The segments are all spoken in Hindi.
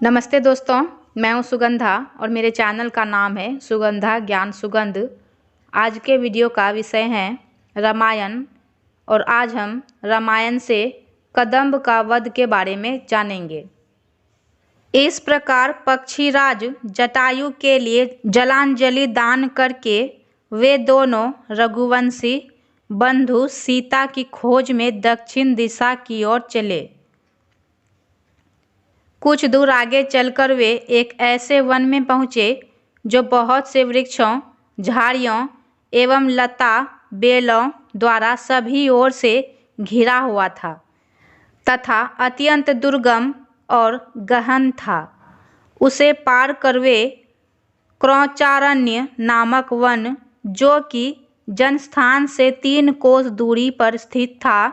नमस्ते दोस्तों, मैं हूं सुगंधा और मेरे चैनल का नाम है सुगंधा ज्ञान सुगंध। आज के वीडियो का विषय है रामायण और आज हम रामायण से कदंब का वध के बारे में जानेंगे। इस प्रकार पक्षीराज जटायु के लिए जलांजलि दान करके वे दोनों रघुवंशी बंधु सीता की खोज में दक्षिण दिशा की ओर चले। कुछ दूर आगे चलकर वे एक ऐसे वन में पहुँचे जो बहुत से वृक्षों, झाड़ियों एवं लता बेलों द्वारा सभी ओर से घिरा हुआ था तथा अत्यंत दुर्गम और गहन था। उसे पार कर वे क्रौचारण्य नामक वन, जो कि जनस्थान से 3 कोस दूरी पर स्थित था,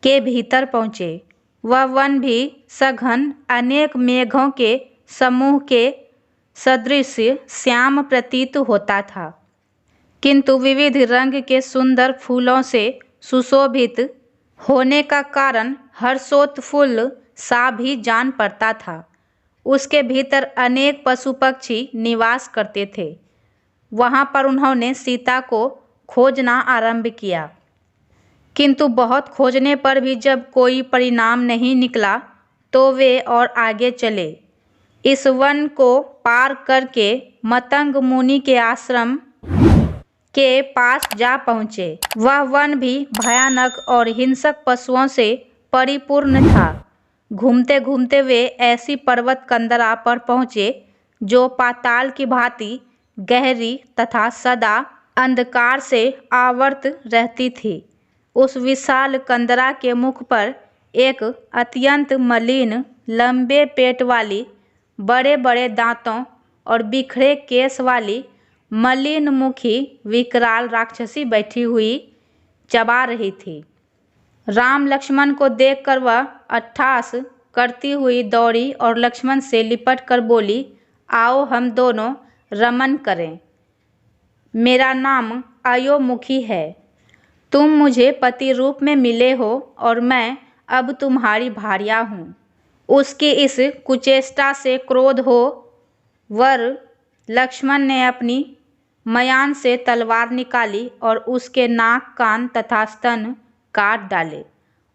के भीतर पहुँचे। वह वन भी सघन अनेक मेघों के समूह के सदृश श्याम प्रतीत होता था, किंतु विविध रंग के सुंदर फूलों से सुशोभित होने का कारण हर्षोत्फुल्ल सा भी जान पड़ता था। उसके भीतर अनेक पशु पक्षी निवास करते थे। वहां पर उन्होंने सीता को खोजना आरंभ किया, किंतु बहुत खोजने पर भी जब कोई परिणाम नहीं निकला तो वे और आगे चले। इस वन को पार करके मतंग मुनि के आश्रम के पास जा पहुँचे। वह वन भी भयानक और हिंसक पशुओं से परिपूर्ण था। घूमते घूमते वे ऐसी पर्वत कंदरा पर पहुँचे जो पाताल की भांति गहरी तथा सदा अंधकार से आवर्त रहती थी। उस विशाल कंदरा के मुख पर एक अत्यंत मलिन, लंबे पेट वाली, बड़े बड़े दांतों और बिखरे केश वाली मलिन मुखी विकराल राक्षसी बैठी हुई चबा रही थी। राम लक्ष्मण को देखकर वह अट्टहास करती हुई दौड़ी और लक्ष्मण से लिपट कर बोली, आओ हम दोनों रमन करें। मेरा नाम अयोमुखी है। तुम मुझे पति रूप में मिले हो और मैं अब तुम्हारी भार्या हूँ। उसकी इस कुचेष्टा से क्रोध हो वर लक्ष्मण ने अपनी मयान से तलवार निकाली और उसके नाक, कान तथा स्तन काट डाले।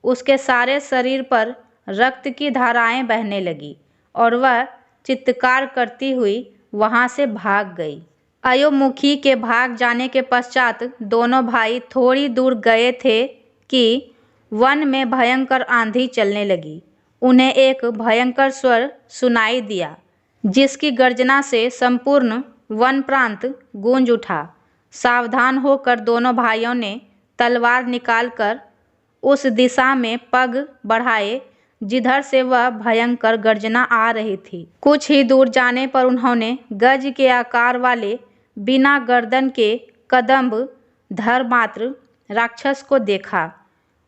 उसके सारे शरीर पर रक्त की धाराएं बहने लगी और वह चित्कार करती हुई वहां से भाग गई। अयोमुखी के भाग जाने के पश्चात दोनों भाई थोड़ी दूर गए थे कि वन में भयंकर आंधी चलने लगी। उन्हें एक भयंकर स्वर सुनाई दिया, जिसकी गर्जना से संपूर्ण वन प्रांत गूंज उठा। सावधान होकर दोनों भाइयों ने तलवार निकालकर उस दिशा में पग बढ़ाए जिधर से वह भयंकर गर्जना आ रही थी। कुछ ही दूर जाने पर उन्होंने गज के आकार वाले बिना गर्दन के कदंब धरमात्र राक्षस को देखा।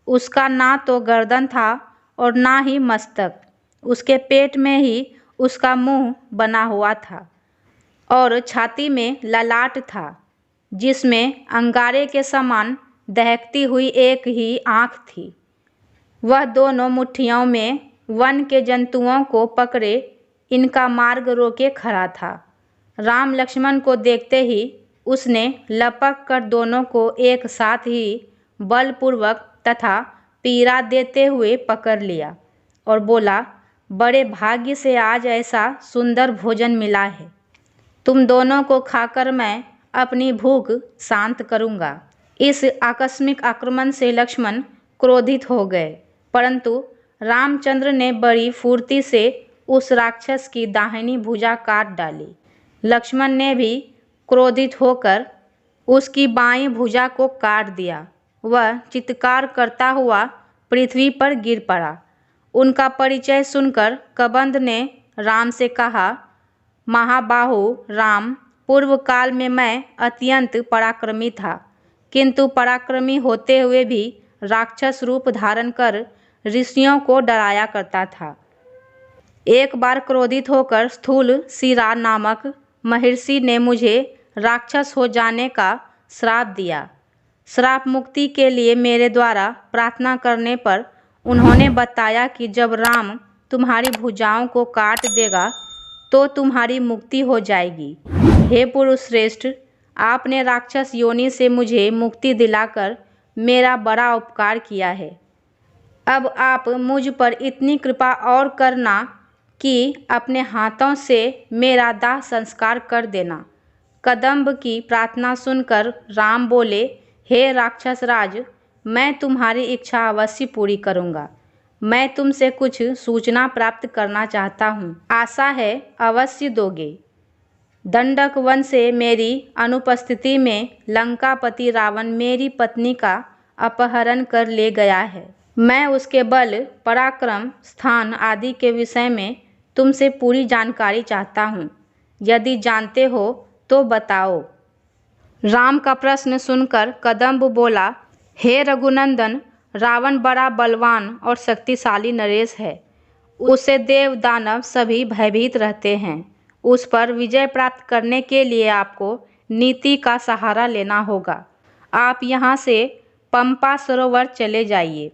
उसका ना तो गर्दन था और ना ही मस्तक। उसके पेट में ही उसका मुंह बना हुआ था और छाती में ललाट था, जिसमें अंगारे के समान दहकती हुई एक ही आँख थी। वह दोनों मुट्ठियों में वन के जंतुओं को पकड़े इनका मार्ग रोके खड़ा था। राम लक्ष्मण को देखते ही उसने लपक कर दोनों को एक साथ ही बलपूर्वक तथा पीड़ा देते हुए पकड़ लिया और बोला, बड़े भाग्य से आज ऐसा सुंदर भोजन मिला है। तुम दोनों को खाकर मैं अपनी भूख शांत करूँगा। इस आकस्मिक आक्रमण से लक्ष्मण क्रोधित हो गए, परंतु रामचंद्र ने बड़ी फुर्ती से उस राक्षस की दाहिनी भुजा काट डाली। लक्ष्मण ने भी क्रोधित होकर उसकी बाईं भुजा को काट दिया। वह चित्कार करता हुआ पृथ्वी पर गिर पड़ा। उनका परिचय सुनकर कबंध ने राम से कहा, महाबाहु राम, पूर्व काल में मैं अत्यंत पराक्रमी था, किंतु पराक्रमी होते हुए भी राक्षस रूप धारण कर ऋषियों को डराया करता था। एक बार क्रोधित होकर स्थूल शिरा नामक महर्षि ने मुझे राक्षस हो जाने का श्राप दिया। श्राप मुक्ति के लिए मेरे द्वारा प्रार्थना करने पर उन्होंने बताया कि जब राम तुम्हारी भुजाओं को काट देगा तो तुम्हारी मुक्ति हो जाएगी। हे पुरुष श्रेष्ठ, आपने राक्षस योनि से मुझे मुक्ति दिलाकर मेरा बड़ा उपकार किया है। अब आप मुझ पर इतनी कृपा और करना कि अपने हाथों से मेरा दाह संस्कार कर देना। कदम्ब की प्रार्थना सुनकर राम बोले, हे राक्षस राज, मैं तुम्हारी इच्छा अवश्य पूरी करूँगा। मैं तुमसे कुछ सूचना प्राप्त करना चाहता हूँ, आशा है अवश्य दोगे। दंडक वन से मेरी अनुपस्थिति में लंकापति रावण मेरी पत्नी का अपहरण कर ले गया है। मैं उसके बल, पराक्रम, स्थान आदि के विषय में तुमसे पूरी जानकारी चाहता हूँ। यदि जानते हो तो बताओ। राम का प्रश्न सुनकर कदम्ब बोला, हे रघुनंदन, रावण बड़ा बलवान और शक्तिशाली नरेश है। उससे देव दानव सभी भयभीत रहते हैं। उस पर विजय प्राप्त करने के लिए आपको नीति का सहारा लेना होगा। आप यहाँ से पंपा सरोवर चले जाइए।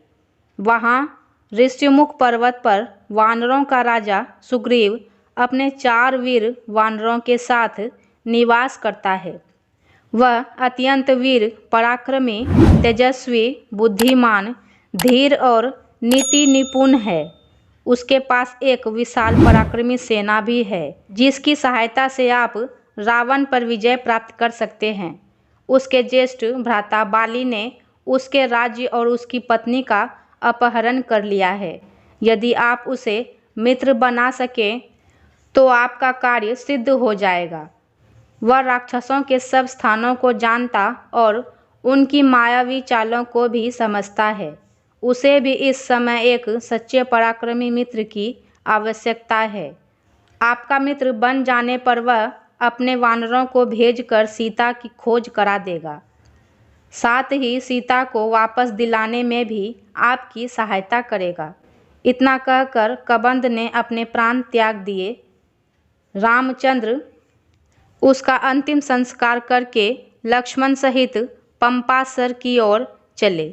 वहाँ ऋष्यमुख पर्वत पर वानरों का राजा सुग्रीव अपने 4 वीर वानरों के साथ निवास करता है। वह अत्यंत वीर, पराक्रमी, तेजस्वी, बुद्धिमान, धीर और नीति निपुण है। उसके पास एक विशाल पराक्रमी सेना भी है, जिसकी सहायता से आप रावण पर विजय प्राप्त कर सकते हैं। उसके ज्येष्ठ भ्राता बाली ने उसके राज्य और उसकी पत्नी का अपहरण कर लिया है। यदि आप उसे मित्र बना सकें तो आपका कार्य सिद्ध हो जाएगा। वह राक्षसों के सब स्थानों को जानता और उनकी मायावी चालों को भी समझता है। उसे भी इस समय एक सच्चे पराक्रमी मित्र की आवश्यकता है। आपका मित्र बन जाने पर वह अपने वानरों को भेजकर सीता की खोज करा देगा। साथ ही सीता को वापस दिलाने में भी आपकी सहायता करेगा। इतना कहकर कबंध ने अपने प्राण त्याग दिए। रामचंद्र उसका अंतिम संस्कार करके लक्ष्मण सहित पंपासर की ओर चले।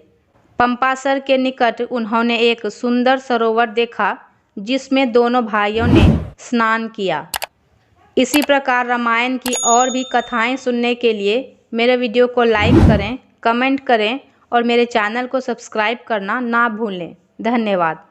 पंपासर के निकट उन्होंने एक सुंदर सरोवर देखा, जिसमें दोनों भाइयों ने स्नान किया। इसी प्रकार रामायण की और भी कथाएं सुनने के लिए मेरे वीडियो को लाइक करें, कमेंट करें और मेरे चैनल को सब्सक्राइब करना ना भूलें। धन्यवाद।